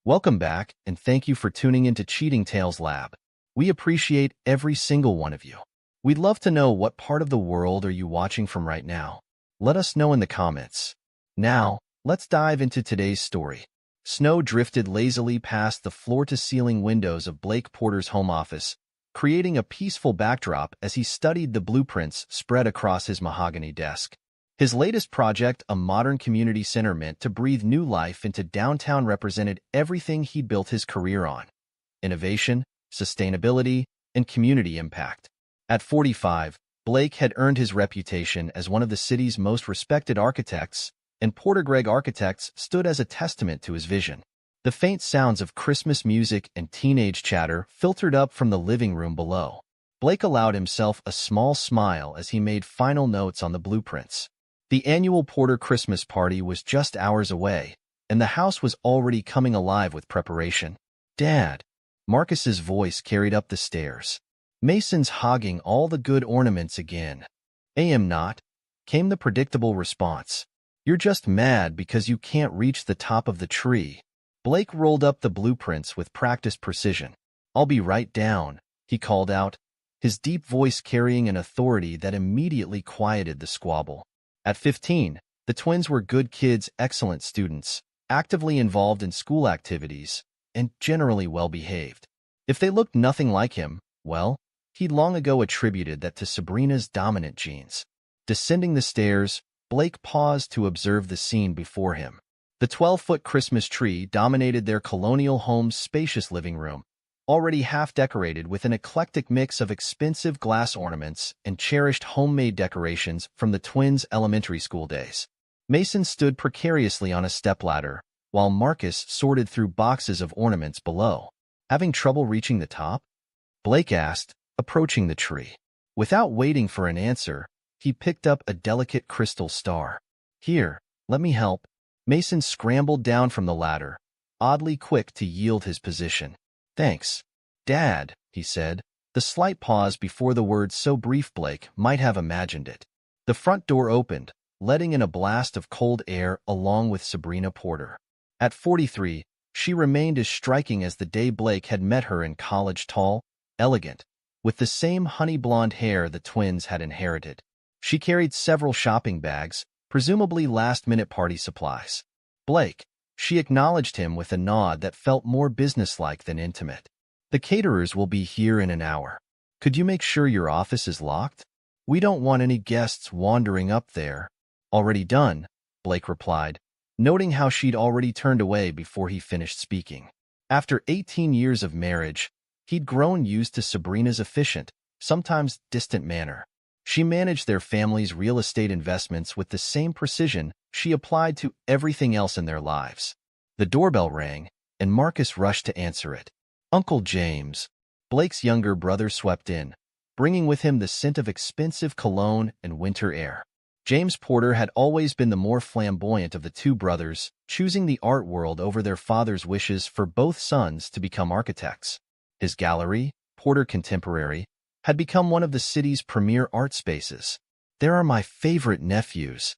Welcome back, and thank you for tuning into Cheating Tales Lab. We appreciate every single one of you. We'd love to know what part of the world are you watching from right now. Let us know in the comments. Now, let's dive into today's story. Snow drifted lazily past the floor-to-ceiling windows of Blake Porter's home office, creating a peaceful backdrop as he studied the blueprints spread across his mahogany desk. His latest project, a modern community center meant to breathe new life into downtown, represented everything he'd built his career on: innovation, sustainability, and community impact. At 45, Blake had earned his reputation as one of the city's most respected architects, and Porter Gregg Architects stood as a testament to his vision. The faint sounds of Christmas music and teenage chatter filtered up from the living room below. Blake allowed himself a small smile as he made final notes on the blueprints. The annual Porter Christmas party was just hours away, and the house was already coming alive with preparation. "Dad," Marcus's voice carried up the stairs. "Mason's hogging all the good ornaments again." "I am not," came the predictable response. "You're just mad because you can't reach the top of the tree." Blake rolled up the blueprints with practiced precision. "I'll be right down," he called out, his deep voice carrying an authority that immediately quieted the squabble. At 15, the twins were good kids, excellent students, actively involved in school activities, and generally well-behaved. If they looked nothing like him, well, he'd long ago attributed that to Sabrina's dominant genes. Descending the stairs, Blake paused to observe the scene before him. The 12-foot Christmas tree dominated their colonial home's spacious living room, already half-decorated with an eclectic mix of expensive glass ornaments and cherished homemade decorations from the twins' elementary school days. Mason stood precariously on a stepladder, while Marcus sorted through boxes of ornaments below. "Having trouble reaching the top?" Blake asked, approaching the tree. Without waiting for an answer, he picked up a delicate crystal star. "Here, let me help." Mason scrambled down from the ladder, oddly quick to yield his position. "Thanks, Dad," he said, the slight pause before the words so brief Blake might have imagined it. The front door opened, letting in a blast of cold air along with Sabrina Porter. At 43, she remained as striking as the day Blake had met her in college, tall, elegant, with the same honey-blonde hair the twins had inherited. She carried several shopping bags, presumably last-minute party supplies. "Blake," she acknowledged him with a nod that felt more businesslike than intimate. "The caterers will be here in an hour. Could you make sure your office is locked? We don't want any guests wandering up there." "Already done," Blake replied, noting how she'd already turned away before he finished speaking. After 18 years of marriage, he'd grown used to Sabrina's efficient, sometimes distant manner. She managed their family's real estate investments with the same precision she applied to everything else in their lives. The doorbell rang, and Marcus rushed to answer it. Uncle James, Blake's younger brother, swept in, bringing with him the scent of expensive cologne and winter air. James Porter had always been the more flamboyant of the two brothers, choosing the art world over their father's wishes for both sons to become architects. His gallery, Porter Contemporary, had become one of the city's premier art spaces. "There are my favorite nephews,"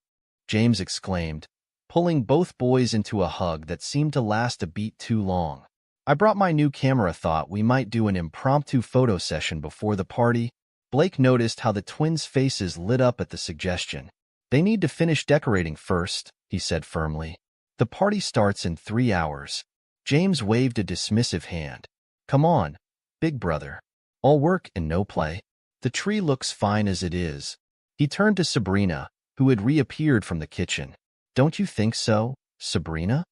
James exclaimed, pulling both boys into a hug that seemed to last a beat too long. "I brought my new camera, thought we might do an impromptu photo session before the party." Blake noticed how the twins' faces lit up at the suggestion. "They need to finish decorating first," he said firmly. "The party starts in 3 hours." James waved a dismissive hand. "Come on, big brother. All work and no play. The tree looks fine as it is." He turned to Sabrina, who had reappeared from the kitchen. "Don't you think so, Sabrina?"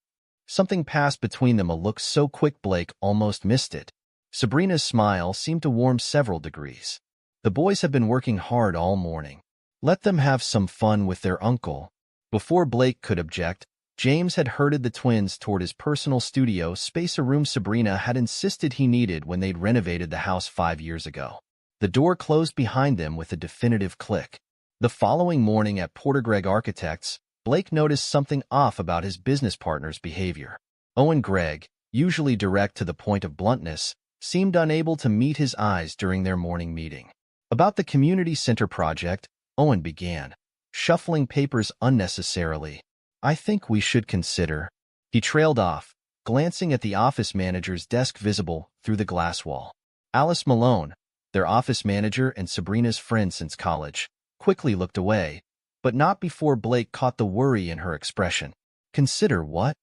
Something passed between them, a look so quick Blake almost missed it. Sabrina's smile seemed to warm several degrees. "The boys have been working hard all morning. Let them have some fun with their uncle." Before Blake could object, James had herded the twins toward his personal studio space, a room Sabrina had insisted he needed when they'd renovated the house 5 years ago. The door closed behind them with a definitive click. The following morning at Porter Gregg Architects, Blake noticed something off about his business partner's behavior. Owen Gregg, usually direct to the point of bluntness, seemed unable to meet his eyes during their morning meeting. About the community center project, Owen began, shuffling papers unnecessarily. "I think we should consider." He trailed off, glancing at the office manager's desk visible through the glass wall. Alice Malone, their office manager and Sabrina's friend since college, quickly looked away, but not before Blake caught the worry in her expression. "Consider what?"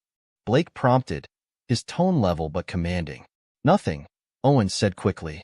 Blake prompted, his tone level but commanding. "Nothing," Owen said quickly.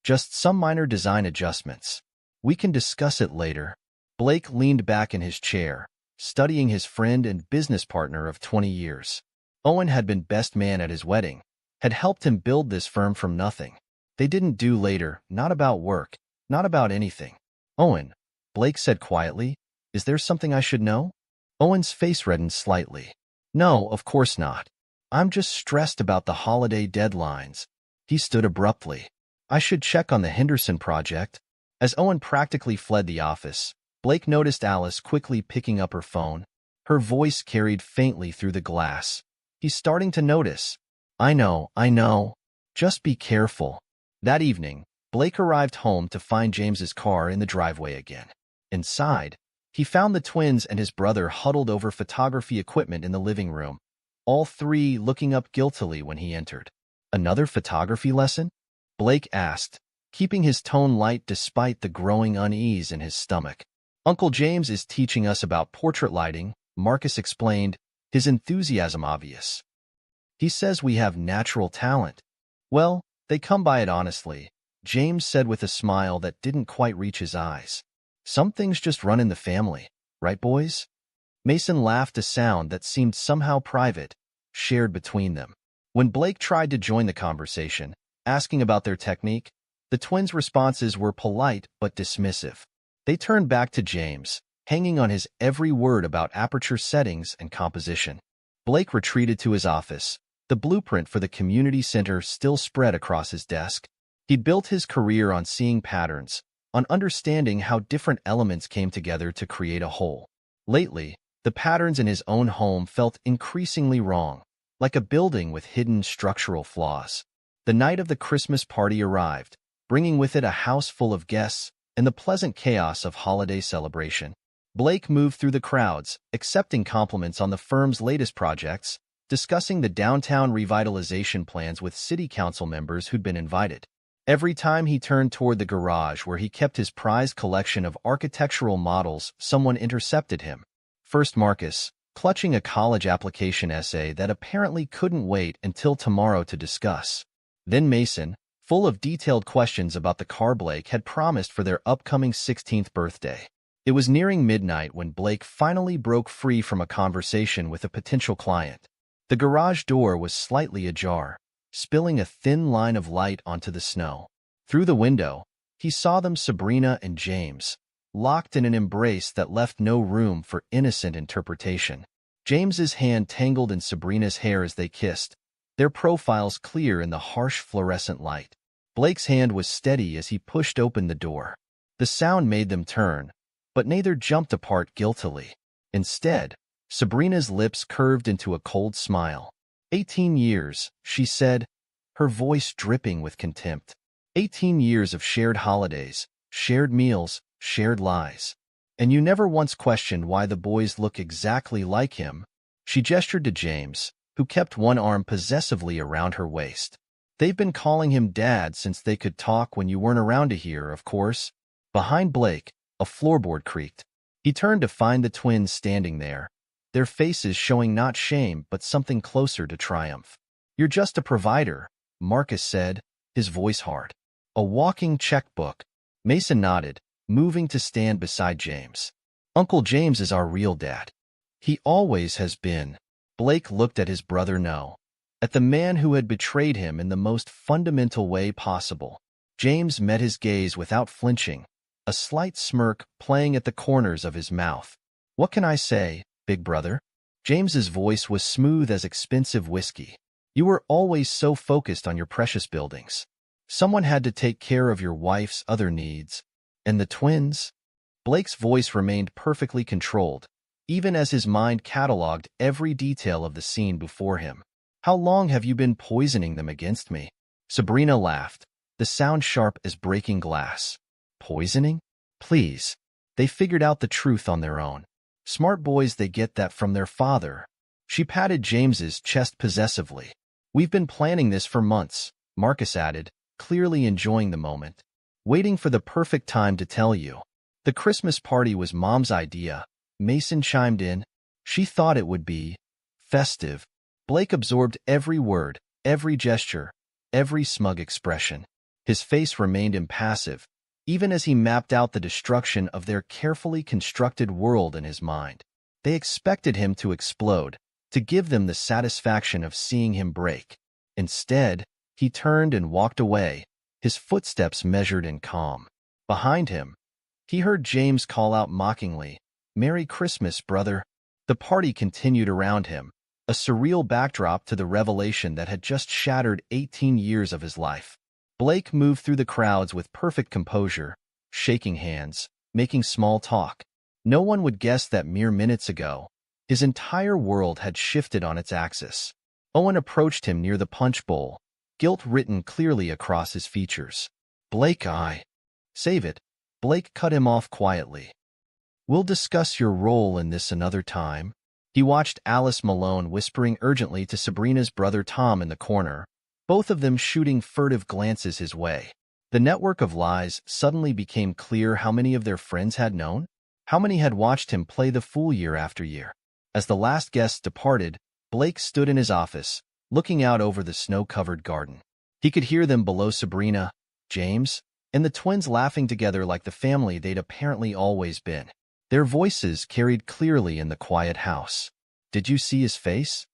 "Just some minor design adjustments. We can discuss it later." Blake leaned back in his chair, studying his friend and business partner of 20 years. Owen had been best man at his wedding, had helped him build this firm from nothing. They didn't do later, not about work, not about anything. "Owen," Blake said quietly, "is there something I should know?" Owen's face reddened slightly. "No, of course not. I'm just stressed about the holiday deadlines." He stood abruptly. "I should check on the Henderson project." As Owen practically fled the office, Blake noticed Alice quickly picking up her phone. Her voice carried faintly through the glass. "He's starting to notice." I know. Just be careful." That evening, Blake arrived home to find James's car in the driveway again. Inside, he found the twins and his brother huddled over photography equipment in the living room, all three looking up guiltily when he entered. "Another photography lesson?" Blake asked, keeping his tone light despite the growing unease in his stomach. "Uncle James is teaching us about portrait lighting," Marcus explained, his enthusiasm obvious. "He says we have natural talent." "Well, they come by it honestly," James said with a smile that didn't quite reach his eyes. "Some things just run in the family, right, boys?" Mason laughed, a sound that seemed somehow private, shared between them. When Blake tried to join the conversation, asking about their technique, the twins' responses were polite but dismissive. They turned back to James, hanging on his every word about aperture settings and composition. Blake retreated to his office, the blueprint for the community center still spread across his desk. He'd built his career on seeing patterns, on understanding how different elements came together to create a whole. Lately, the patterns in his own home felt increasingly wrong, like a building with hidden structural flaws. The night of the Christmas party arrived, bringing with it a house full of guests and the pleasant chaos of holiday celebration. Blake moved through the crowds, accepting compliments on the firm's latest projects, discussing the downtown revitalization plans with city council members who'd been invited. Every time he turned toward the garage where he kept his prized collection of architectural models, someone intercepted him. First Marcus, clutching a college application essay that apparently couldn't wait until tomorrow to discuss. Then Mason, full of detailed questions about the car Blake had promised for their upcoming 16th birthday. It was nearing midnight when Blake finally broke free from a conversation with a potential client. The garage door was slightly ajar, spilling a thin line of light onto the snow. Through the window, he saw them, Sabrina and James, locked in an embrace that left no room for innocent interpretation. James's hand tangled in Sabrina's hair as they kissed, their profiles clear in the harsh fluorescent light. Blake's hand was steady as he pushed open the door. The sound made them turn, but neither jumped apart guiltily. Instead, Sabrina's lips curved into a cold smile. 18 years, she said, her voice dripping with contempt. 18 years of shared holidays, shared meals, shared lies. And you never once questioned why the boys look exactly like him. She gestured to James, who kept one arm possessively around her waist. "They've been calling him Dad since they could talk when you weren't around to hear, of course." Behind Blake, a floorboard creaked. He turned to find the twins standing there, their faces showing not shame but something closer to triumph. "You're just a provider," Marcus said, his voice hard. "A walking checkbook." Mason nodded, moving to stand beside James. "Uncle James is our real dad. He always has been." Blake looked at his brother, at the man who had betrayed him in the most fundamental way possible. James met his gaze without flinching, a slight smirk playing at the corners of his mouth. "What can I say, big brother?" James's voice was smooth as expensive whiskey. "You were always so focused on your precious buildings. Someone had to take care of your wife's other needs. And the twins?" Blake's voice remained perfectly controlled, even as his mind catalogued every detail of the scene before him. "How long have you been poisoning them against me?" Sabrina laughed, the sound sharp as breaking glass. "Poisoning? Please. They figured out the truth on their own. Smart boys, they get that from their father." She patted James's chest possessively. "We've been planning this for months," Marcus added, clearly enjoying the moment. "Waiting for the perfect time to tell you. The Christmas party was Mom's idea," Mason chimed in. "She thought it would be festive." Blake absorbed every word, every gesture, every smug expression. His face remained impassive, even as he mapped out the destruction of their carefully constructed world in his mind. They expected him to explode, to give them the satisfaction of seeing him break. Instead, he turned and walked away, his footsteps measured and calm. Behind him, he heard James call out mockingly, "Merry Christmas, brother." The party continued around him, a surreal backdrop to the revelation that had just shattered 18 years of his life. Blake moved through the crowds with perfect composure, shaking hands, making small talk. No one would guess that mere minutes ago, his entire world had shifted on its axis. Owen approached him near the punch bowl, guilt written clearly across his features. "Blake, Save it." Blake cut him off quietly. "We'll discuss your role in this another time." He watched Alice Malone whispering urgently to Sabrina's brother Tom in the corner, both of them shooting furtive glances his way. The network of lies suddenly became clear. How many of their friends had known? How many had watched him play the fool year after year? As the last guests departed, Blake stood in his office, looking out over the snow-covered garden. He could hear them below: Sabrina, James, and the twins laughing together like the family they'd apparently always been. Their voices carried clearly in the quiet house. "Did you see his face?"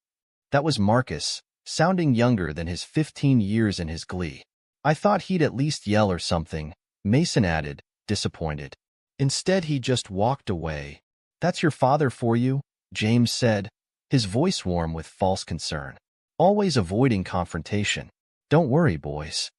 That was Marcus, sounding younger than his 15 years in his glee. "I thought he'd at least yell or something," Mason added, disappointed. "Instead, he just walked away." "That's your father for you," James said, his voice warm with false concern. "Always avoiding confrontation. Don't worry, boys.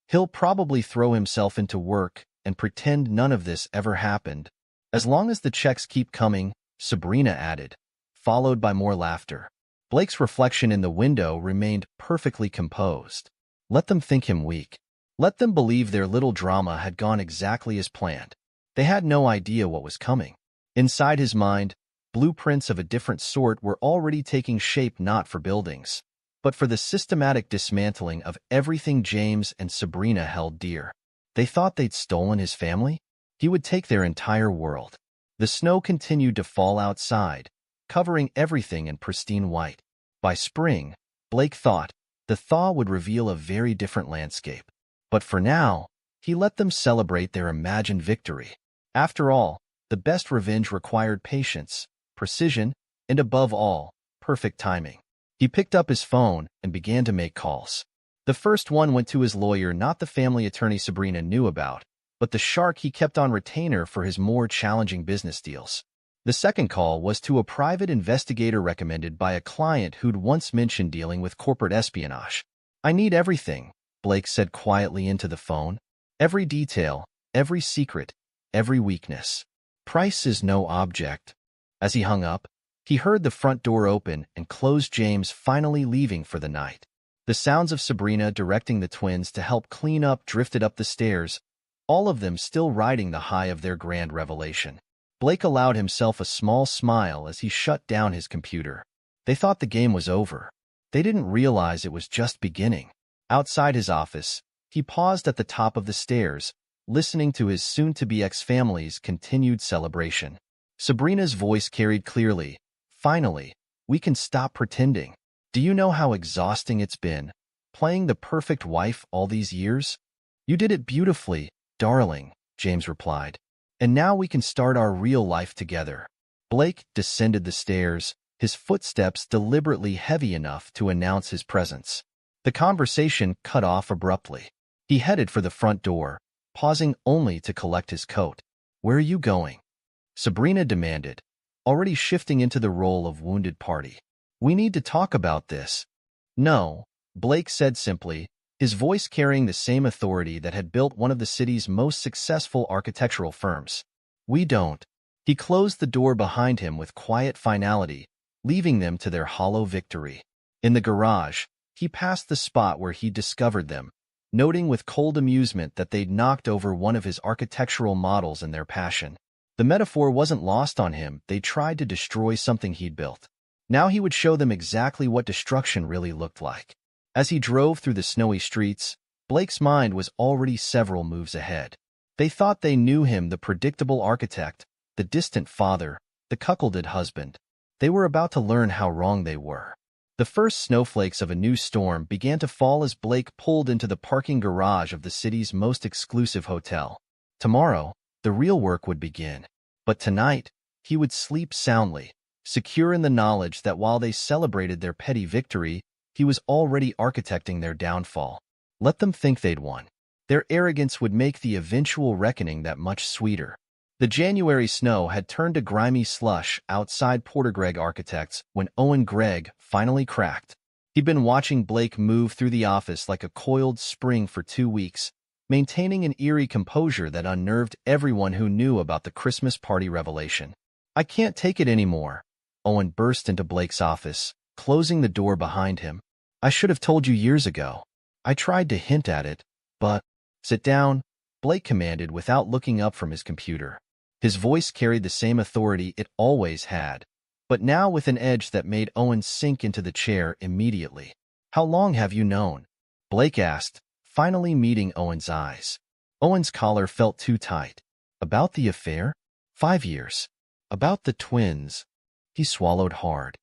He'll probably throw himself into work and pretend none of this ever happened. As long as the checks keep coming," Sabrina added, followed by more laughter. Blake's reflection in the window remained perfectly composed. Let them think him weak. Let them believe their little drama had gone exactly as planned. They had no idea what was coming. Inside his mind, blueprints of a different sort were already taking shape, not for buildings, but for the systematic dismantling of everything James and Sabrina held dear. They thought they'd stolen his family? He would take their entire world. The snow continued to fall outside, covering everything in pristine white. By spring, Blake thought, the thaw would reveal a very different landscape. But for now, he let them celebrate their imagined victory. After all, the best revenge required patience, precision, and above all, perfect timing. He picked up his phone and began to make calls. The first one went to his lawyer, not the family attorney Sabrina knew about, but the shark he kept on retainer for his more challenging business deals. The second call was to a private investigator recommended by a client who'd once mentioned dealing with corporate espionage. "I need everything," Blake said quietly into the phone. "Every detail, every secret, every weakness. Price is no object." As he hung up, he heard the front door open and close, James finally leaving for the night. The sounds of Sabrina directing the twins to help clean up drifted up the stairs, all of them still riding the high of their grand revelation. Blake allowed himself a small smile as he shut down his computer. They thought the game was over. They didn't realize it was just beginning. Outside his office, he paused at the top of the stairs, listening to his soon-to-be ex-family's continued celebration. Sabrina's voice carried clearly, "Finally, we can stop pretending. Do you know how exhausting it's been, playing the perfect wife all these years?" "You did it beautifully, darling," James replied. "And now we can start our real life together." Blake descended the stairs, his footsteps deliberately heavy enough to announce his presence. The conversation cut off abruptly. He headed for the front door, pausing only to collect his coat. "Where are you going?" Sabrina demanded, already shifting into the role of wounded party. "We need to talk about this." "No," Blake said simply, his voice carrying the same authority that had built one of the city's most successful architectural firms. "We don't." He closed the door behind him with quiet finality, leaving them to their hollow victory. In the garage, he passed the spot where he'd discovered them, noting with cold amusement that they'd knocked over one of his architectural models in their passion. The metaphor wasn't lost on him. They tried to destroy something he'd built. Now he would show them exactly what destruction really looked like. As he drove through the snowy streets, Blake's mind was already several moves ahead. They thought they knew him, the predictable architect, the distant father, the cuckolded husband. They were about to learn how wrong they were. The first snowflakes of a new storm began to fall as Blake pulled into the parking garage of the city's most exclusive hotel. Tomorrow, the real work would begin. But tonight, he would sleep soundly, secure in the knowledge that while they celebrated their petty victory, he was already architecting their downfall. Let them think they'd won. Their arrogance would make the eventual reckoning that much sweeter. The January snow had turned to grimy slush outside Porter Gregg Architects when Owen Gregg finally cracked. He'd been watching Blake move through the office like a coiled spring for 2 weeks, maintaining an eerie composure that unnerved everyone who knew about the Christmas party revelation. "I can't take it anymore." Owen burst into Blake's office, closing the door behind him. "I should have told you years ago. I tried to hint at it, but—" "Sit down," Blake commanded without looking up from his computer. His voice carried the same authority it always had, but now with an edge that made Owen sink into the chair immediately. "How long have you known?" Blake asked, finally meeting Owen's eyes. Owen's collar felt too tight. "About the affair?" "5 years. About the twins." He swallowed hard.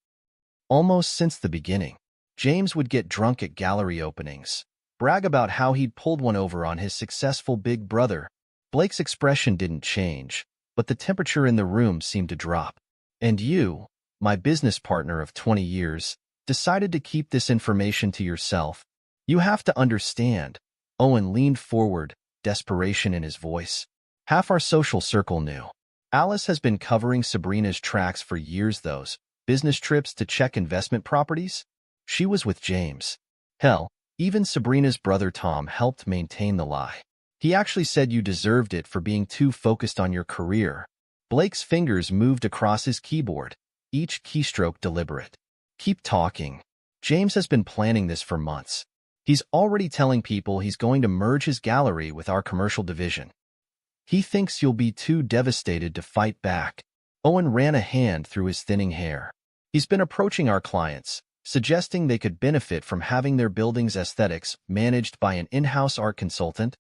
"Almost since the beginning. James would get drunk at gallery openings, brag about how he'd pulled one over on his successful big brother." Blake's expression didn't change, but the temperature in the room seemed to drop. "And you, my business partner of 20 years, decided to keep this information to yourself. You have to understand." Owen leaned forward, desperation in his voice. "Half our social circle knew. Alice has been covering Sabrina's tracks for years, those business trips to check investment properties. She was with James. Hell, even Sabrina's brother Tom helped maintain the lie. He actually said you deserved it for being too focused on your career." Blake's fingers moved across his keyboard, each keystroke deliberate. "Keep talking. James has been planning this for months. He's already telling people he's going to merge his gallery with our commercial division. He thinks you'll be too devastated to fight back." Owen ran a hand through his thinning hair. "He's been approaching our clients, suggesting they could benefit from having their building's aesthetics managed by an in-house art consultant."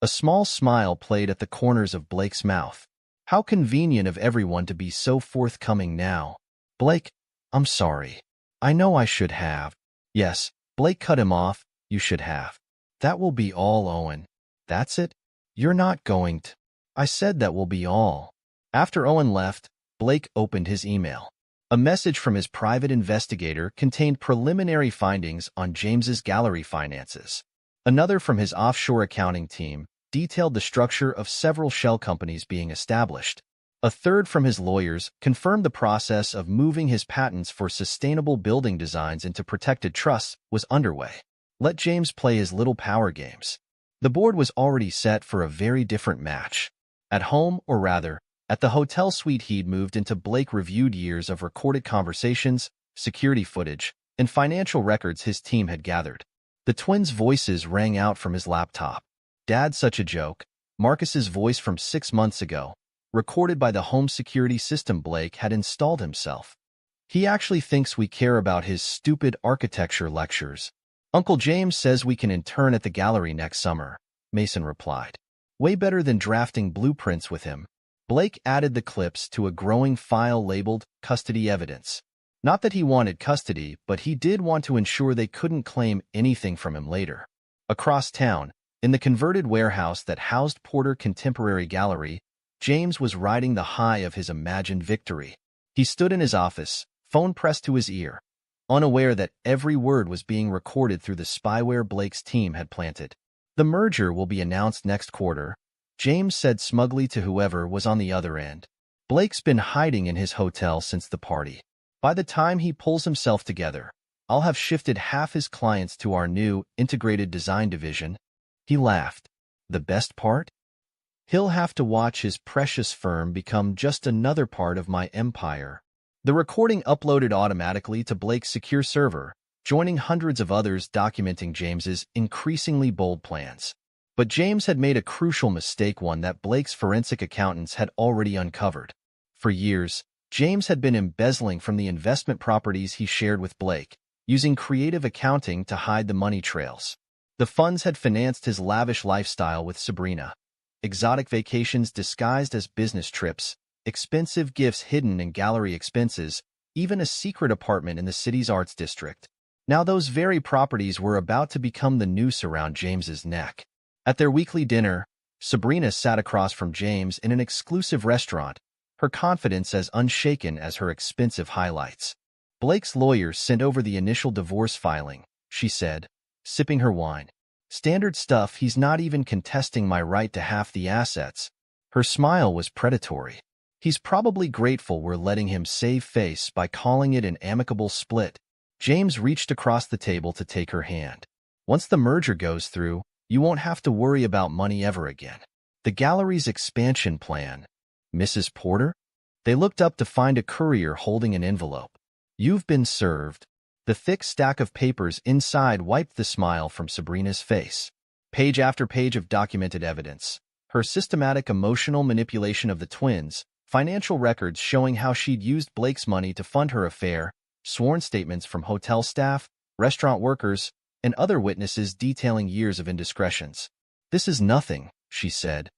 A small smile played at the corners of Blake's mouth. How convenient of everyone to be so forthcoming now. "Blake, I'm sorry. I know I should have." "Yes," Blake cut him off, "you should have." "That will be all, Owen." "That's it? You're not going to—" "I said that will be all." After Owen left, Blake opened his email. A message from his private investigator contained preliminary findings on James's gallery finances. Another from his offshore accounting team detailed the structure of several shell companies being established. A third from his lawyers confirmed the process of moving his patents for sustainable building designs into protected trusts was underway. Let James play his little power games. The board was already set for a very different match. At home, or rather, at the hotel suite he'd moved into, Blake reviewed years of recorded conversations, security footage, and financial records his team had gathered. The twins' voices rang out from his laptop. "Dad, such a joke." Marcus's voice from 6 months ago, recorded by the home security system Blake had installed himself. "He actually thinks we care about his stupid architecture lectures." "Uncle James says we can intern at the gallery next summer," Mason replied. "Way better than drafting blueprints with him." Blake added the clips to a growing file labeled custody evidence. Not that he wanted custody, but he did want to ensure they couldn't claim anything from him later. Across town, in the converted warehouse that housed Porter Contemporary Gallery, James was riding the high of his imagined victory. He stood in his office, phone pressed to his ear, unaware that every word was being recorded through the spyware Blake's team had planted. "The merger will be announced next quarter," James said smugly to whoever was on the other end. "Blake's been hiding in his hotel since the party. By the time he pulls himself together, I'll have shifted half his clients to our new integrated design division." He laughed. "The best part? He'll have to watch his precious firm become just another part of my empire." The recording uploaded automatically to Blake's secure server, joining hundreds of others documenting James's increasingly bold plans. But James had made a crucial mistake, one that Blake's forensic accountants had already uncovered. For years, James had been embezzling from the investment properties he shared with Blake, using creative accounting to hide the money trails. The funds had financed his lavish lifestyle with Sabrina. Exotic vacations disguised as business trips, expensive gifts hidden in gallery expenses, even a secret apartment in the city's arts district. Now those very properties were about to become the noose around James's neck. At their weekly dinner, Sabrina sat across from James in an exclusive restaurant, her confidence as unshaken as her expensive highlights. Blake's lawyer sent over the initial divorce filing, she said, sipping her wine. Standard stuff, he's not even contesting my right to half the assets. Her smile was predatory. He's probably grateful we're letting him save face by calling it an amicable split. James reached across the table to take her hand. Once the merger goes through, you won't have to worry about money ever again. The gallery's expansion plan. Mrs. Porter? They looked up to find a courier holding an envelope. You've been served. The thick stack of papers inside wiped the smile from Sabrina's face. Page after page of documented evidence. Her systematic emotional manipulation of the twins, financial records showing how she'd used Blake's money to fund her affair, sworn statements from hotel staff, restaurant workers, and other witnesses detailing years of indiscretions. This is nothing, she said,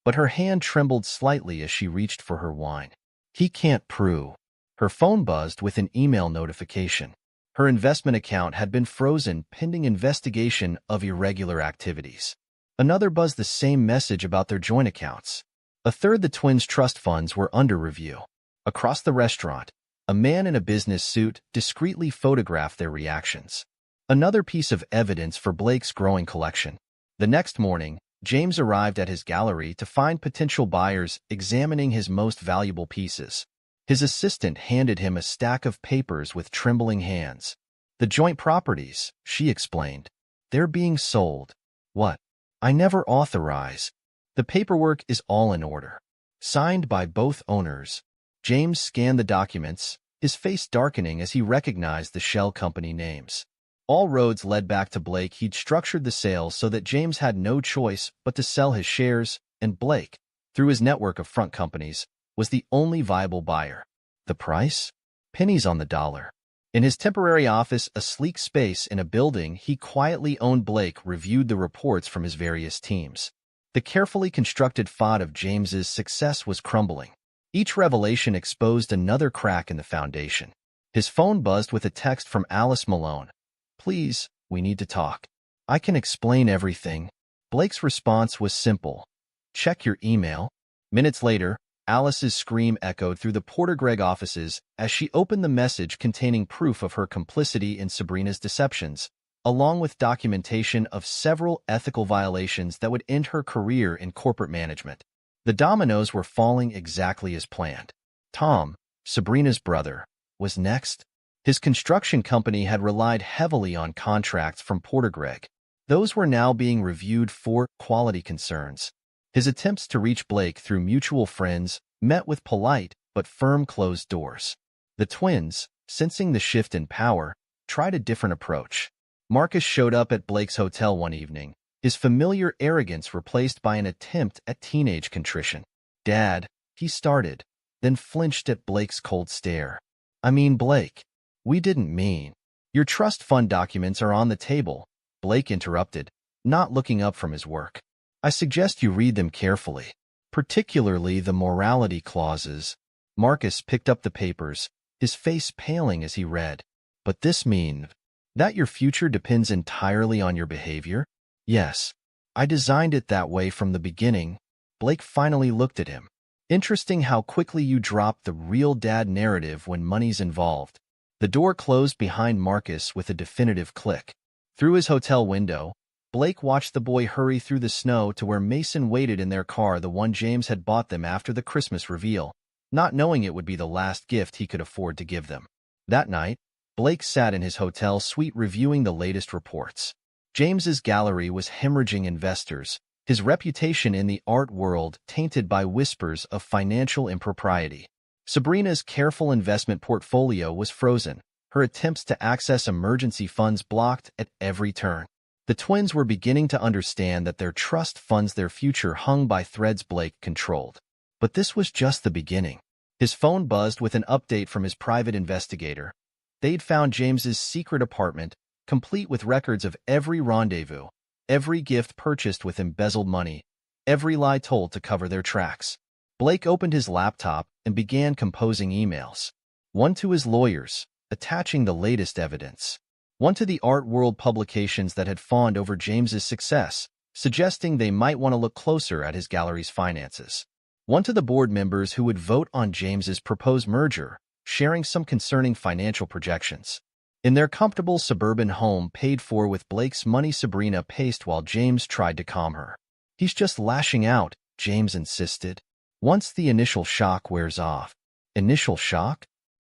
but her hand trembled slightly as she reached for her wine. He can't prove. Her phone buzzed with an email notification. Her investment account had been frozen pending investigation of irregular activities. Another buzzed the same message about their joint accounts. A third, the twins' trust funds were under review. Across the restaurant, a man in a business suit discreetly photographed their reactions. Another piece of evidence for Blake's growing collection. The next morning, James arrived at his gallery to find potential buyers examining his most valuable pieces. His assistant handed him a stack of papers with trembling hands. The joint properties, she explained. They're being sold. What? I never authorize. The paperwork is all in order. Signed by both owners. James scanned the documents, his face darkening as he recognized the shell company names. All roads led back to Blake. He'd structured the sales so that James had no choice but to sell his shares, and Blake, through his network of front companies, was the only viable buyer. The price? Pennies on the dollar. In his temporary office, a sleek space in a building he quietly owned, Blake reviewed the reports from his various teams. The carefully constructed facade of James's success was crumbling. Each revelation exposed another crack in the foundation. His phone buzzed with a text from Alice Malone. Please, we need to talk. I can explain everything. Blake's response was simple. Check your email. Minutes later, Alice's scream echoed through the Porter Gregg offices as she opened the message containing proof of her complicity in Sabrina's deceptions, along with documentation of several ethical violations that would end her career in corporate management. The dominoes were falling exactly as planned. Tom, Sabrina's brother, was next. His construction company had relied heavily on contracts from Porter Gregg. Those were now being reviewed for quality concerns. His attempts to reach Blake through mutual friends met with polite but firm closed doors. The twins, sensing the shift in power, tried a different approach. Marcus showed up at Blake's hotel one evening, his familiar arrogance replaced by an attempt at teenage contrition. Dad, he started, then flinched at Blake's cold stare. I mean, Blake, we didn't mean. Your trust fund documents are on the table, Blake interrupted, not looking up from his work. I suggest you read them carefully, particularly the morality clauses. Marcus picked up the papers, his face paling as he read. But this means that your future depends entirely on your behavior? Yes. I designed it that way from the beginning. Blake finally looked at him. Interesting how quickly you drop the real dad narrative when money's involved. The door closed behind Marcus with a definitive click. Through his hotel window, Blake watched the boy hurry through the snow to where Mason waited in their car, the one James had bought them after the Christmas reveal, not knowing it would be the last gift he could afford to give them. That night, Blake sat in his hotel suite reviewing the latest reports. James's gallery was hemorrhaging investors, his reputation in the art world tainted by whispers of financial impropriety. Sabrina's careful investment portfolio was frozen, her attempts to access emergency funds blocked at every turn. The twins were beginning to understand that their trust funds, their future hung by threads Blake controlled. But this was just the beginning. His phone buzzed with an update from his private investigator. They'd found James's secret apartment, complete with records of every rendezvous, every gift purchased with embezzled money, every lie told to cover their tracks. Blake opened his laptop and began composing emails. One to his lawyers, attaching the latest evidence. One to the art world publications that had fawned over James's success, suggesting they might want to look closer at his gallery's finances. One to the board members who would vote on James's proposed merger, sharing some concerning financial projections. In their comfortable suburban home paid for with Blake's money, Sabrina paced while James tried to calm her. "He's just lashing out," James insisted. "Once the initial shock wears off." Initial shock?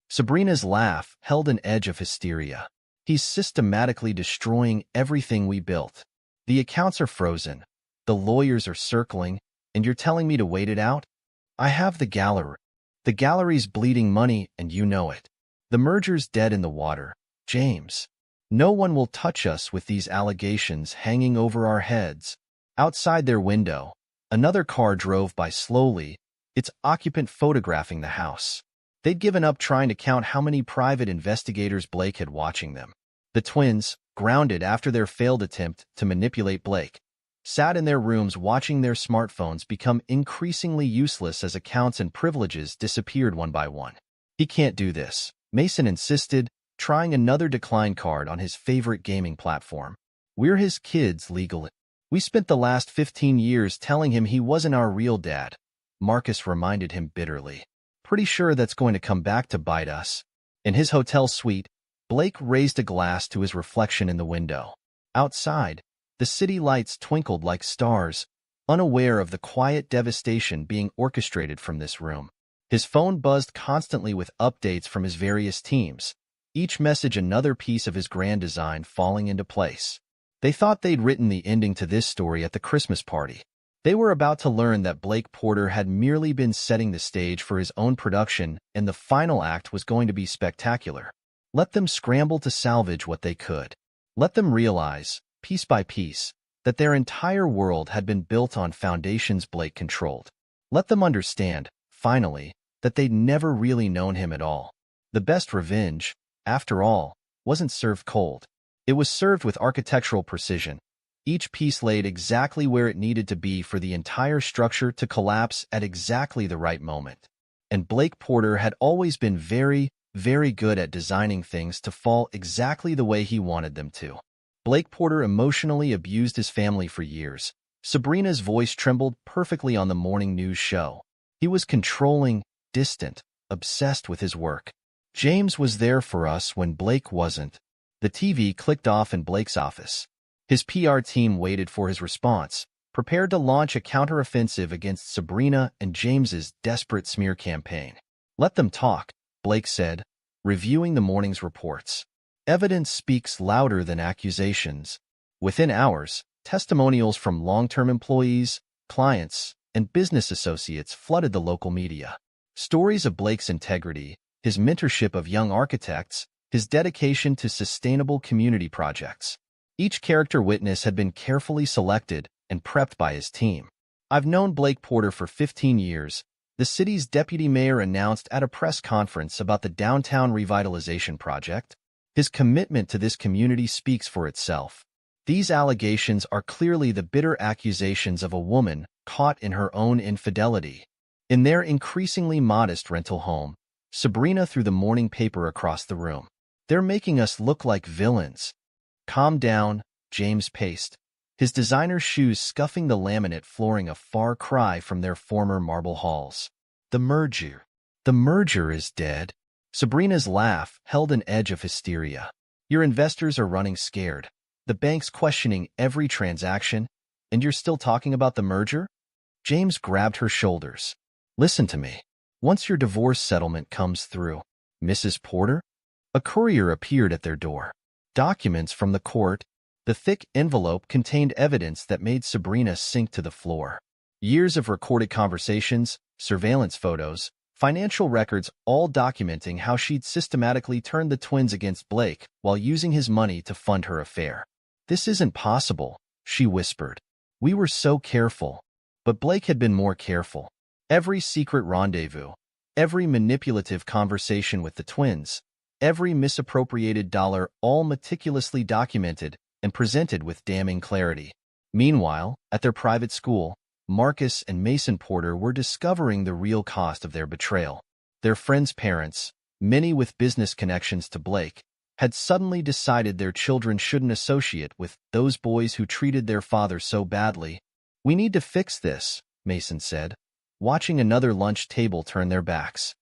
Sabrina's laugh held an edge of hysteria. "He's systematically destroying everything we built. The accounts are frozen, the lawyers are circling, and you're telling me to wait it out? I have the gallery. The gallery's bleeding money, and you know it. The merger's dead in the water, James. No one will touch us with these allegations hanging over our heads." Outside their window, another car drove by slowly, its occupant photographing the house. They'd given up trying to count how many private investigators Blake had watching them. The twins, grounded after their failed attempt to manipulate Blake, sat in their rooms watching their smartphones become increasingly useless as accounts and privileges disappeared one by one. "He can't do this," Mason insisted, trying another decline card on his favorite gaming platform. "We're his kids legally. We spent the last 15 years telling him he wasn't our real dad," Marcus reminded him bitterly. "Pretty sure that's going to come back to bite us." In his hotel suite, Blake raised a glass to his reflection in the window. Outside, the city lights twinkled like stars, unaware of the quiet devastation being orchestrated from this room. His phone buzzed constantly with updates from his various teams, each message another piece of his grand design falling into place. They thought they'd written the ending to this story at the Christmas party. They were about to learn that Blake Porter had merely been setting the stage for his own production, and the final act was going to be spectacular. Let them scramble to salvage what they could. Let them realize, piece by piece, that their entire world had been built on foundations Blake controlled. Let them understand, finally, that they'd never really known him at all. The best revenge, after all, wasn't served cold. It was served with architectural precision, each piece laid exactly where it needed to be for the entire structure to collapse at exactly the right moment. And Blake Porter had always been very, very good at designing things to fall exactly the way he wanted them to. Blake Porter emotionally abused his family for years. Sabrina's voice trembled perfectly on the morning news show. He was controlling, distant, obsessed with his work. James was there for us when Blake wasn't. The TV clicked off in Blake's office. His PR team waited for his response, prepared to launch a counteroffensive against Sabrina and James's desperate smear campaign. "Let them talk," Blake said, reviewing the morning's reports. "Evidence speaks louder than accusations." Within hours, testimonials from long-term employees, clients, and business associates flooded the local media. Stories of Blake's integrity, his mentorship of young architects, his dedication to sustainable community projects. Each character witness had been carefully selected and prepped by his team. "I've known Blake Porter for 15 years, the city's deputy mayor announced at a press conference about the downtown revitalization project. His commitment to this community speaks for itself. These allegations are clearly the bitter accusations of a woman caught in her own infidelity." In their increasingly modest rental home, Sabrina threw the morning paper across the room. "They're making us look like villains." "Calm down," James paced, his designer shoes scuffing the laminate flooring a far cry from their former marble halls. The merger is dead." Sabrina's laugh held an edge of hysteria. "Your investors are running scared. The bank's questioning every transaction, and you're still talking about the merger?" James grabbed her shoulders. "Listen to me. Once your divorce settlement comes through, Mrs. Porter." A courier appeared at their door. Documents from the court. The thick envelope contained evidence that made Sabrina sink to the floor. Years of recorded conversations, surveillance photos, financial records, all documenting how she'd systematically turned the twins against Blake while using his money to fund her affair. "This isn't possible," she whispered. "We were so careful." But Blake had been more careful. Every secret rendezvous, every manipulative conversation with the twins, every misappropriated dollar, all meticulously documented and presented with damning clarity. Meanwhile, at their private school, Marcus and Mason Porter were discovering the real cost of their betrayal. Their friends' parents, many with business connections to Blake, had suddenly decided their children shouldn't associate with those boys who treated their father so badly. "We need to fix this," Mason said, watching another lunch table turn their backs.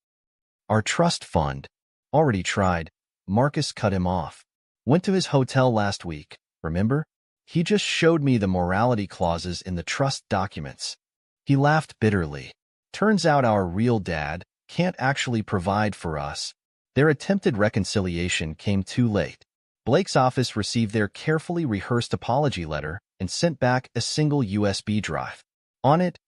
"Our trust fund." "Already tried." Marcus cut him off. "Went to his hotel last week, remember? He just showed me the morality clauses in the trust documents." He laughed bitterly. "Turns out our real dad can't actually provide for us." Their attempted reconciliation came too late. Blake's office received their carefully rehearsed apology letter and sent back a single USB drive. On it,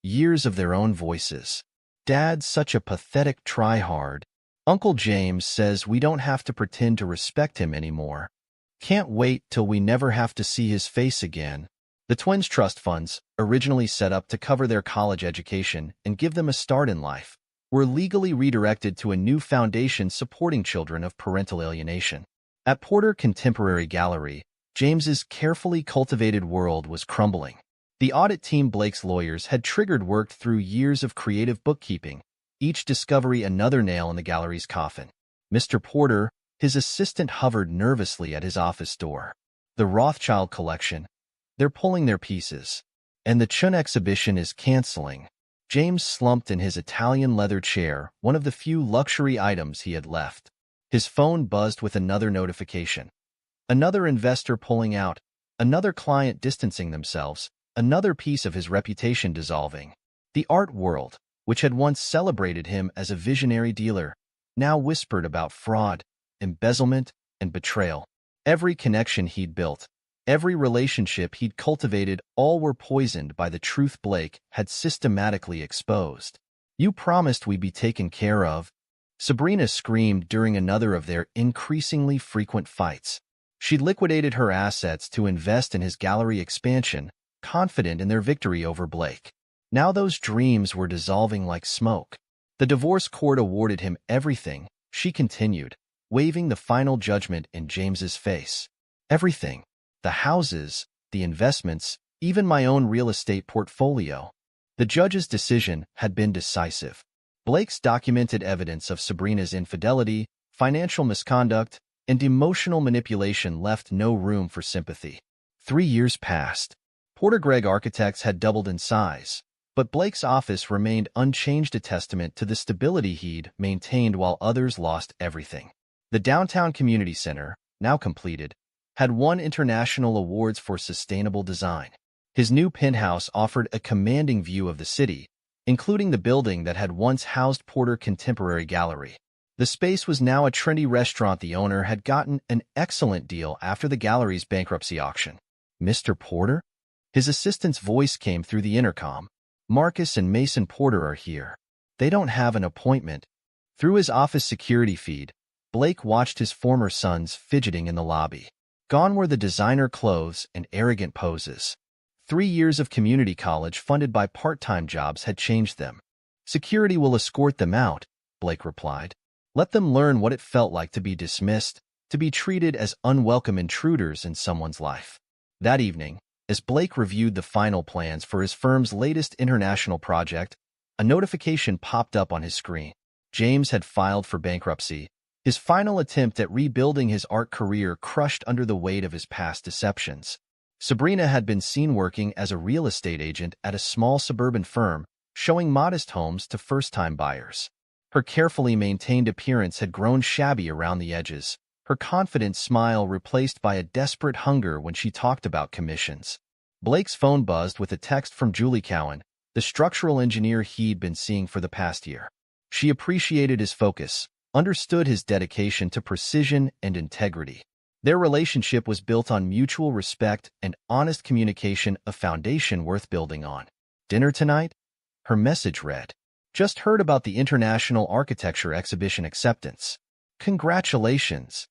years of their own voices. "Dad's such a pathetic tryhard. Uncle James says we don't have to pretend to respect him anymore. Can't wait till we never have to see his face again." The twins' trust funds, originally set up to cover their college education and give them a start in life, were legally redirected to a new foundation supporting children of parental alienation. At Porter Contemporary Gallery, James's carefully cultivated world was crumbling. The audit team Blake's lawyers had worked through years of creative bookkeeping, each discovery another nail in the gallery's coffin. Mr. Porter, his assistant, hovered nervously at his office door. "The Rothschild collection. They're pulling their pieces. And the Chun exhibition is canceling." James slumped in his Italian leather chair, one of the few luxury items he had left. His phone buzzed with another notification. Another investor pulling out, another client distancing themselves, another piece of his reputation dissolving. The art world, which had once celebrated him as a visionary dealer, now whispered about fraud, embezzlement, and betrayal. Every connection he'd built, every relationship he'd cultivated, all were poisoned by the truth Blake had systematically exposed. "You promised we'd be taken care of," Sabrina screamed during another of their increasingly frequent fights. She'd liquidated her assets to invest in his gallery expansion, confident in their victory over Blake. Now those dreams were dissolving like smoke. "The divorce court awarded him everything," she continued, waving the final judgment in James's face. "Everything. The houses, the investments, even my own real estate portfolio." The judge's decision had been decisive. Blake's documented evidence of Sabrina's infidelity, financial misconduct, and emotional manipulation left no room for sympathy. 3 years passed. Porter Gregg Architects had doubled in size, but Blake's office remained unchanged, a testament to the stability he'd maintained while others lost everything. The downtown community center, now completed, had won international awards for sustainable design. His new penthouse offered a commanding view of the city, including the building that had once housed Porter Contemporary Gallery. The space was now a trendy restaurant. The owner had gotten an excellent deal after the gallery's bankruptcy auction. "Mr. Porter?" His assistant's voice came through the intercom. "Marcus and Mason Porter are here. They don't have an appointment." Through his office security feed, Blake watched his former sons fidgeting in the lobby. Gone were the designer clothes and arrogant poses. 3 years of community college funded by part-time jobs had changed them. "Security will escort them out," Blake replied. "Let them learn what it felt like to be dismissed, to be treated as unwelcome intruders in someone's life." That evening, as Blake reviewed the final plans for his firm's latest international project, a notification popped up on his screen. James had filed for bankruptcy, his final attempt at rebuilding his art career crushed under the weight of his past deceptions. Sabrina had been seen working as a real estate agent at a small suburban firm, showing modest homes to first-time buyers. Her carefully maintained appearance had grown shabby around the edges, her confident smile replaced by a desperate hunger when she talked about commissions. Blake's phone buzzed with a text from Julie Cowan, the structural engineer he'd been seeing for the past year. She appreciated his focus, understood his dedication to precision and integrity. Their relationship was built on mutual respect and honest communication, a foundation worth building on. "Dinner tonight?" Her message read. "Just heard about the International Architecture Exhibition acceptance. Congratulations."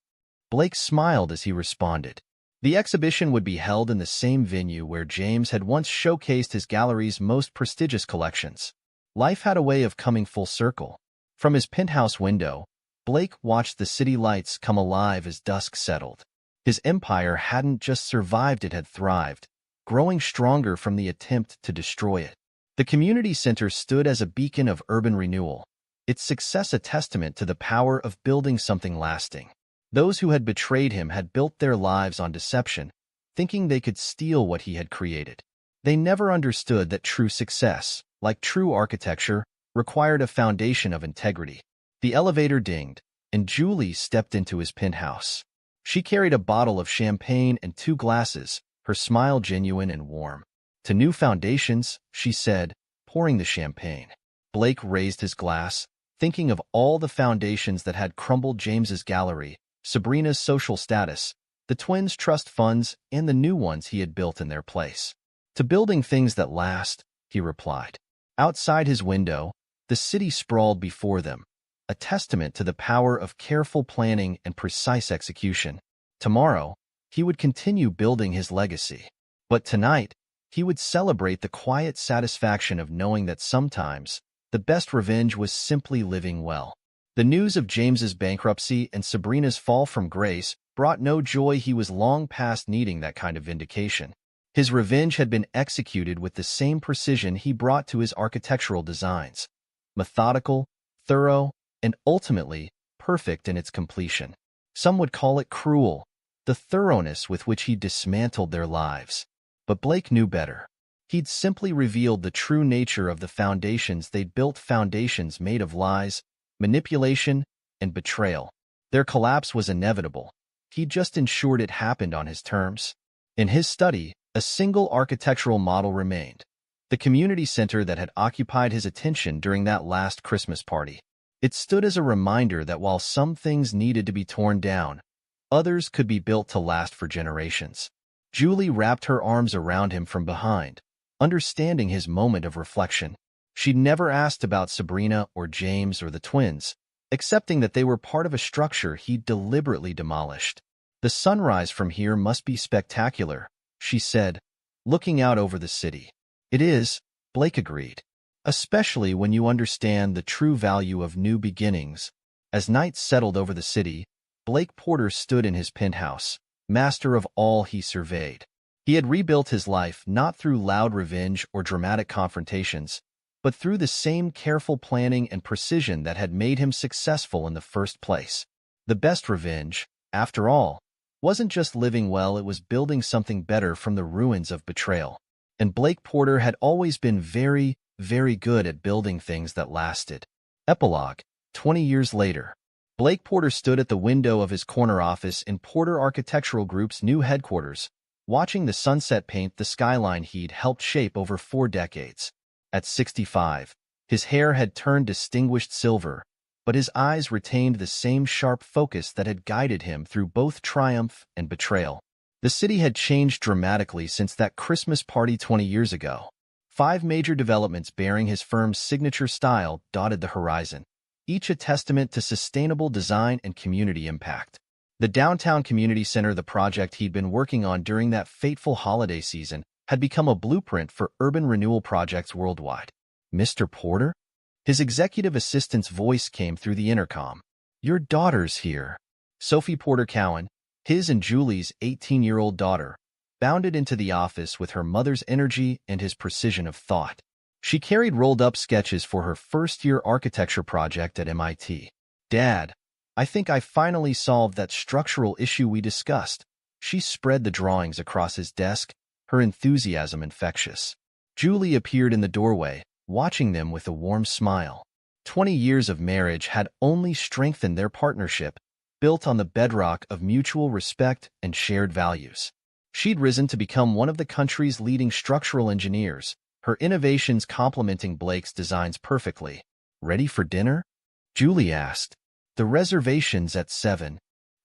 Blake smiled as he responded. The exhibition would be held in the same venue where James had once showcased his gallery's most prestigious collections. Life had a way of coming full circle. From his penthouse window, Blake watched the city lights come alive as dusk settled. His empire hadn't just survived, it had thrived, growing stronger from the attempt to destroy it. The community center stood as a beacon of urban renewal, its success a testament to the power of building something lasting. Those who had betrayed him had built their lives on deception, thinking they could steal what he had created. They never understood that true success, like true architecture, required a foundation of integrity. The elevator dinged, and Julie stepped into his penthouse. She carried a bottle of champagne and 2 glasses, her smile genuine and warm. "To new foundations," she said, pouring the champagne. Blake raised his glass, thinking of all the foundations that had crumbled: James's gallery, Sabrina's social status, the twins' trust funds, and the new ones he had built in their place. "To building things that last," he replied. Outside his window, the city sprawled before them, a testament to the power of careful planning and precise execution. Tomorrow, he would continue building his legacy. But tonight, he would celebrate the quiet satisfaction of knowing that sometimes the best revenge was simply living well. The news of James's bankruptcy and Sabrina's fall from grace brought no joy. He was long past needing that kind of vindication. His revenge had been executed with the same precision he brought to his architectural designs: methodical, thorough, and ultimately perfect in its completion. Some would call it cruel, the thoroughness with which he dismantled their lives. But Blake knew better. He'd simply revealed the true nature of the foundations they'd built, foundations made of lies, manipulation, and betrayal. Their collapse was inevitable. He just ensured it happened on his terms. In his study, a single architectural model remained: the community center that had occupied his attention during that last Christmas party. It stood as a reminder that while some things needed to be torn down, others could be built to last for generations. Julie wrapped her arms around him from behind, understanding his moment of reflection. She'd never asked about Sabrina or James or the twins, accepting that they were part of a structure he'd deliberately demolished. "The sunrise from here must be spectacular," she said, looking out over the city. "It is," Blake agreed, "especially when you understand the true value of new beginnings." As night settled over the city, Blake Porter stood in his penthouse, master of all he surveyed. He had rebuilt his life not through loud revenge or dramatic confrontations, but through the same careful planning and precision that had made him successful in the first place. The best revenge, after all, wasn't just living well, it was building something better from the ruins of betrayal. And Blake Porter had always been very, very good at building things that lasted. Epilogue. 20 years later, Blake Porter stood at the window of his corner office in Porter Architectural Group's new headquarters, watching the sunset paint the skyline he'd helped shape over 4 decades. At 65, his hair had turned distinguished silver, but his eyes retained the same sharp focus that had guided him through both triumph and betrayal. The city had changed dramatically since that Christmas party 20 years ago. 5 major developments bearing his firm's signature style dotted the horizon, each a testament to sustainable design and community impact. The downtown community center, the project he'd been working on during that fateful holiday season, had become a blueprint for urban renewal projects worldwide. "Mr. Porter?" His executive assistant's voice came through the intercom. "Your daughter's here." Sophie Porter Cowan, his and Julie's 18-year-old daughter, bounded into the office with her mother's energy and his precision of thought. She carried rolled-up sketches for her first-year architecture project at MIT. "Dad, I think I finally solved that structural issue we discussed." She spread the drawings across his desk, her enthusiasm infectious. Julie appeared in the doorway, watching them with a warm smile. 20 years of marriage had only strengthened their partnership, built on the bedrock of mutual respect and shared values. She'd risen to become one of the country's leading structural engineers, her innovations complementing Blake's designs perfectly. "Ready for dinner?" Julie asked. "The reservation's at 7.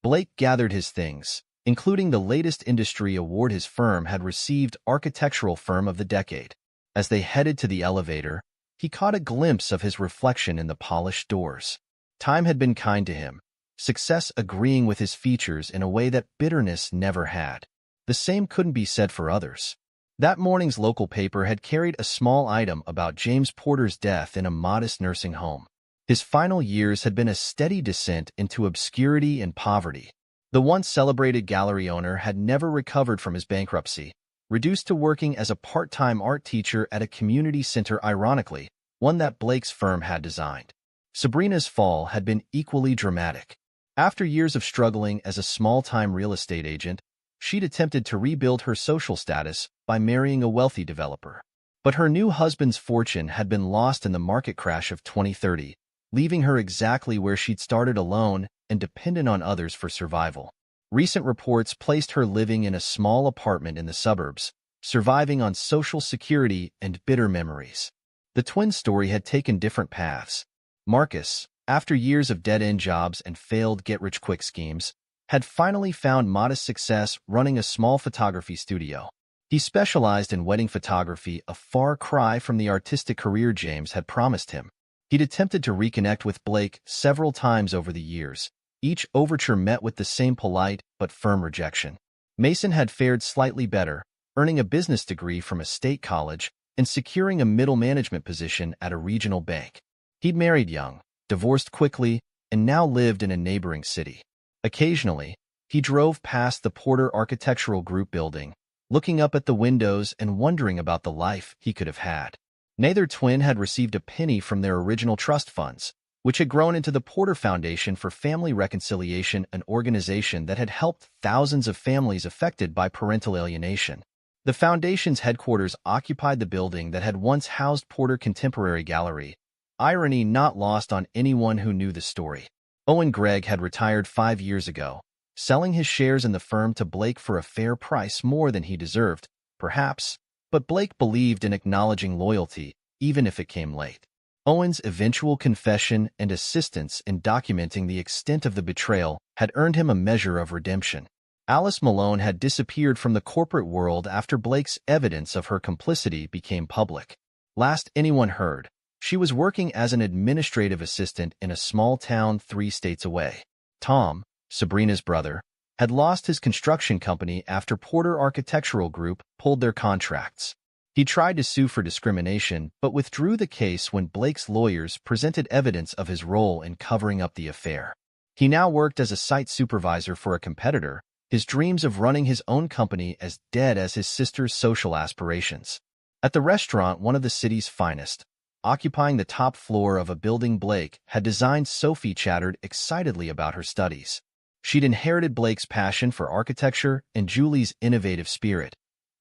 Blake gathered his things, including the latest industry award his firm had received, Architectural Firm of the Decade. As they headed to the elevator, he caught a glimpse of his reflection in the polished doors. Time had been kind to him, success agreeing with his features in a way that bitterness never had. The same couldn't be said for others. That morning's local paper had carried a small item about James Porter's death in a modest nursing home. His final years had been a steady descent into obscurity and poverty. The once celebrated gallery owner had never recovered from his bankruptcy, reduced to working as a part-time art teacher at a community center, ironically, one that Blake's firm had designed. Sabrina's fall had been equally dramatic. After years of struggling as a small-time real estate agent, she'd attempted to rebuild her social status by marrying a wealthy developer. But her new husband's fortune had been lost in the market crash of 2030, leaving her exactly where she'd started, alone and dependent on others for survival. Recent reports placed her living in a small apartment in the suburbs, surviving on Social Security and bitter memories. The twins' story had taken different paths. Marcus, after years of dead-end jobs and failed get-rich-quick schemes, had finally found modest success running a small photography studio. He specialized in wedding photography, a far cry from the artistic career James had promised him. He'd attempted to reconnect with Blake several times over the years, each overture met with the same polite but firm rejection. Mason had fared slightly better, earning a business degree from a state college and securing a middle management position at a regional bank. He'd married young, divorced quickly, and now lived in a neighboring city. Occasionally, he drove past the Porter Architectural Group building, looking up at the windows and wondering about the life he could have had. Neither twin had received a penny from their original trust funds, which had grown into the Porter Foundation for Family Reconciliation, an organization that had helped thousands of families affected by parental alienation. The foundation's headquarters occupied the building that had once housed Porter Contemporary Gallery, irony not lost on anyone who knew the story. Owen Gregg had retired 5 years ago, selling his shares in the firm to Blake for a fair price, more than he deserved, perhaps, but Blake believed in acknowledging loyalty, even if it came late. Owen's eventual confession and assistance in documenting the extent of the betrayal had earned him a measure of redemption. Alice Malone had disappeared from the corporate world after Blake's evidence of her complicity became public. Last anyone heard, she was working as an administrative assistant in a small town 3 states away. Tom, Sabrina's brother, had lost his construction company after Porter Architectural Group pulled their contracts. He tried to sue for discrimination but withdrew the case when Blake's lawyers presented evidence of his role in covering up the affair. He now worked as a site supervisor for a competitor, his dreams of running his own company as dead as his sister's social aspirations. At the restaurant, one of the city's finest, occupying the top floor of a building Blake had designed, Sophie chattered excitedly about her studies. She'd inherited Blake's passion for architecture and Julie's innovative spirit,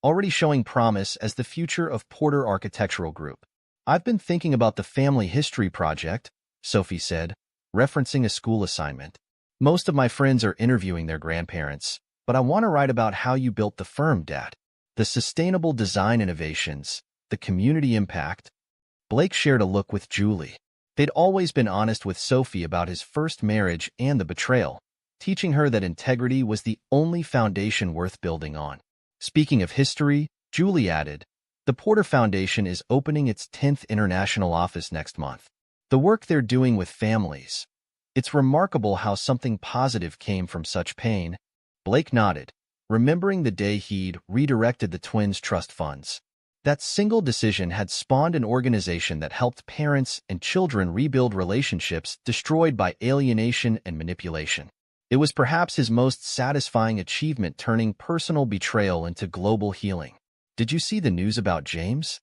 already showing promise as the future of Porter Architectural Group. "I've been thinking about the family history project," Sophie said, referencing a school assignment. "Most of my friends are interviewing their grandparents, but I want to write about how you built the firm, Dad. The sustainable design innovations, the community impact." Blake shared a look with Julie. They'd always been honest with Sophie about his first marriage and the betrayal, teaching her that integrity was the only foundation worth building on. Speaking of history, Julie added, "The Porter Foundation is opening its 10th international office next month. The work they're doing with families. It's remarkable how something positive came from such pain." Blake nodded, remembering the day he'd redirected the twins' trust funds. That single decision had spawned an organization that helped parents and children rebuild relationships destroyed by alienation and manipulation. It was perhaps his most satisfying achievement, turning personal betrayal into global healing. "Did you see the news about James?"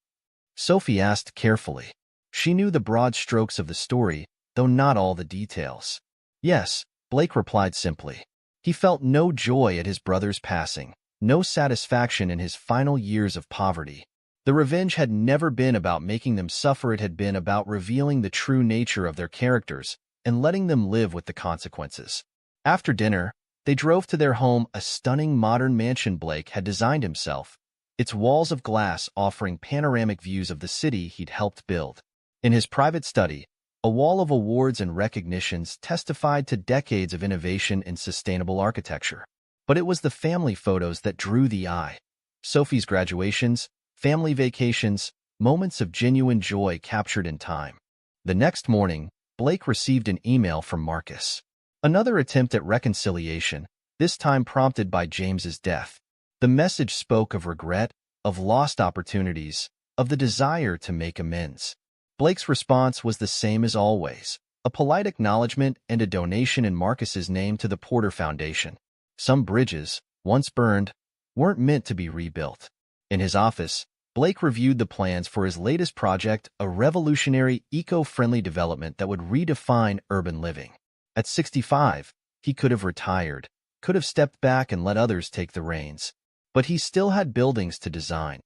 Sophie asked carefully. She knew the broad strokes of the story, though not all the details. "Yes," Blake replied simply. He felt no joy at his brother's passing, no satisfaction in his final years of poverty. The revenge had never been about making them suffer, it had been about revealing the true nature of their characters and letting them live with the consequences. After dinner, they drove to their home, a stunning modern mansion Blake had designed himself, its walls of glass offering panoramic views of the city he'd helped build. In his private study, a wall of awards and recognitions testified to decades of innovation in sustainable architecture. But it was the family photos that drew the eye. Sophie's graduations, family vacations, moments of genuine joy captured in time. The next morning, Blake received an email from Marcus. Another attempt at reconciliation, this time prompted by James's death. The message spoke of regret, of lost opportunities, of the desire to make amends. Blake's response was the same as always. a polite acknowledgement and a donation in Marcus's name to the Porter Foundation. Some bridges, once burned, weren't meant to be rebuilt. In his office, Blake reviewed the plans for his latest project, a revolutionary, eco-friendly development that would redefine urban living. At 65, he could have retired, could have stepped back and let others take the reins. But he still had buildings to design,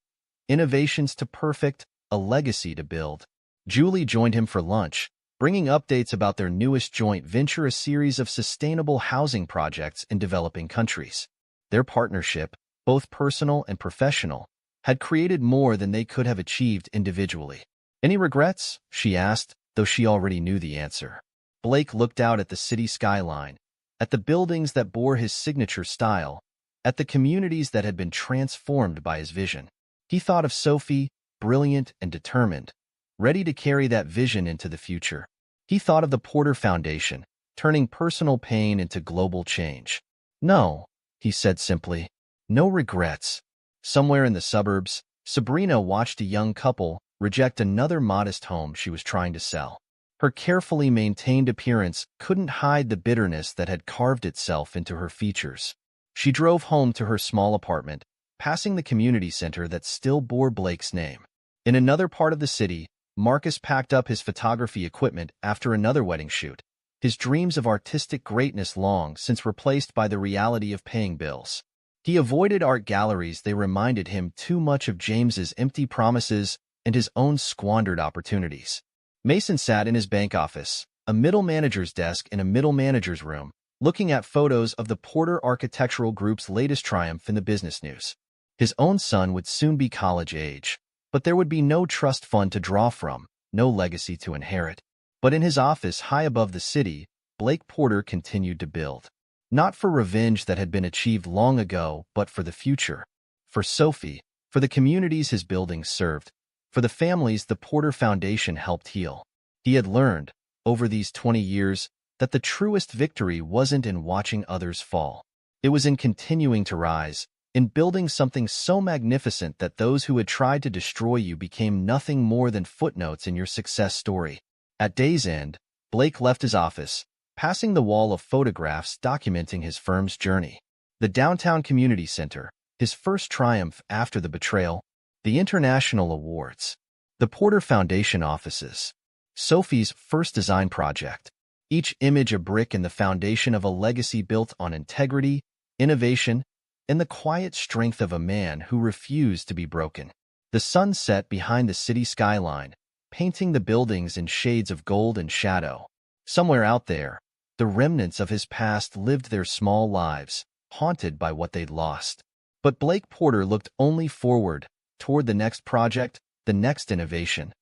innovations to perfect, a legacy to build. Julie joined him for lunch, bringing updates about their newest joint venture, a series of sustainable housing projects in developing countries. Their partnership, both personal and professional, had created more than they could have achieved individually. "Any regrets?" she asked, though she already knew the answer. Blake looked out at the city skyline, at the buildings that bore his signature style, at the communities that had been transformed by his vision. He thought of Sophie, brilliant and determined, ready to carry that vision into the future. He thought of the Porter Foundation, turning personal pain into global change. "No," he said simply. "No regrets." Somewhere in the suburbs, Sabrina watched a young couple reject another modest home she was trying to sell. Her carefully maintained appearance couldn't hide the bitterness that had carved itself into her features. She drove home to her small apartment, passing the community center that still bore Blake's name. In another part of the city, Marcus packed up his photography equipment after another wedding shoot, his dreams of artistic greatness long since replaced by the reality of paying bills. He avoided art galleries. They reminded him too much of James's empty promises and his own squandered opportunities. Mason sat in his bank office, a middle manager's desk in a middle manager's room, looking at photos of the Porter Architectural Group's latest triumph in the business news. His own son would soon be college age, but there would be no trust fund to draw from, no legacy to inherit. But in his office high above the city, Blake Porter continued to build. Not for revenge that had been achieved long ago, but for the future. For Sophie, for the communities his buildings served, for the families the Porter Foundation helped heal. He had learned, over these 20 years, that the truest victory wasn't in watching others fall. It was in continuing to rise, in building something so magnificent that those who had tried to destroy you became nothing more than footnotes in your success story. At day's end, Blake left his office, passing the wall of photographs documenting his firm's journey. The downtown community center, his first triumph after the betrayal, the international awards, the Porter Foundation offices, Sophie's first design project, each image a brick in the foundation of a legacy built on integrity, innovation, and the quiet strength of a man who refused to be broken. The sun set behind the city skyline, painting the buildings in shades of gold and shadow. Somewhere out there, the remnants of his past lived their small lives, haunted by what they'd lost. But Blake Porter looked only forward, toward the next project, the next innovation,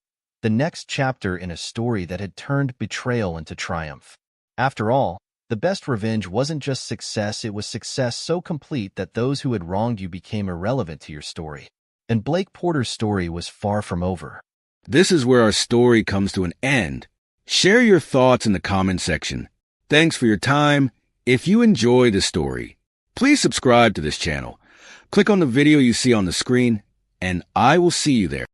the next chapter in a story that had turned betrayal into triumph. After all, the best revenge wasn't just success, it was success so complete that those who had wronged you became irrelevant to your story. And Blake Porter's story was far from over. This is where our story comes to an end. Share your thoughts in the comment section. Thanks for your time. If you enjoy the story, please subscribe to this channel. Click on the video you see on the screen, and I will see you there.